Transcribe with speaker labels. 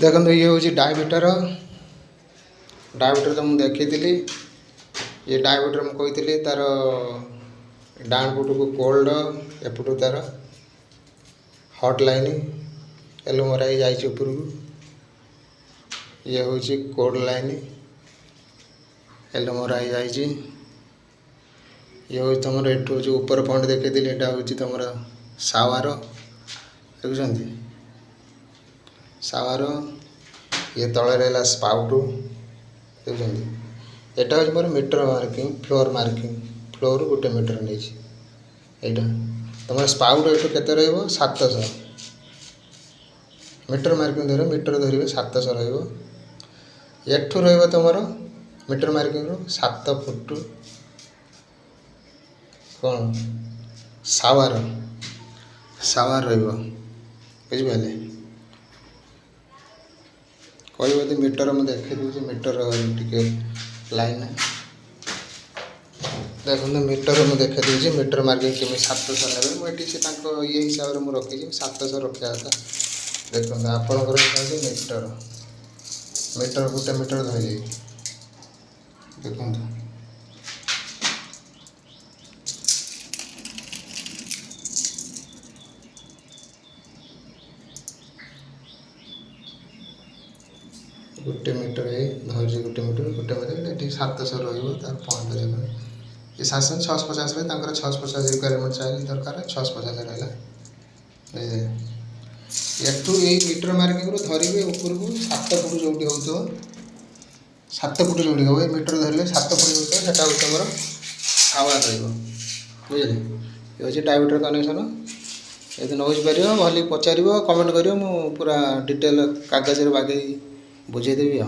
Speaker 1: देखो ये हूँ डायमीटर डायमीटर तो मुझे देखी ये डायमीटर मुझे कही तार डाण पट को कोल्ड एपटू तार हॉट लाइन एलो मरा जापर ये हूँ कोल्ड लाइन एलो मरा ये हूँ तुम एठू जो ऊपर पॉइंट देखी यहाँ हूँ तुम सावर देखुं सावर ये तले रहा स्पाउट देखुं यहाँ हूँ मोर मीटर मार्किंग फ्लोर गोटे मीटर नहीं यहाँ तुम स्पाउट एठू केते रहिबो 700 मीटर मार्किंग धर मीटर धरवे 700 रठू रही तुम मीटर मार्किंग 7 फुट कौन सावर सावर बुझिपारे कह मीटर मुझे देखी मीटर टिके लाइन देखो मीटर मुझे देखी दूसरी मीटर मार्किंग केमी 700 ने मुझे से ये हिसाब से मुझे रखी 700 रखा था देखो आपणकर मीटर मीटर गोटे मीटर धरी देखो गोटे मीटर है धरी गोटे मीटर 700 रही पॉइंट जगह ये 750 में 650 रिक्वायरमेंट चाहिए दरकार 650 रहा एठू यही मीटर मार्किंग धरवे ऊपर को 7 फुट जो हो 7 फुट जो हो मीटर धरले 7 फुट जो होता हूँ तुम सावा बुझे ये हूँ डायमीटर कनेक्शन यदि न बुझीपर भले पचार कमेंट कर पूरा डिटेल कागज बागे बुझेदेवी।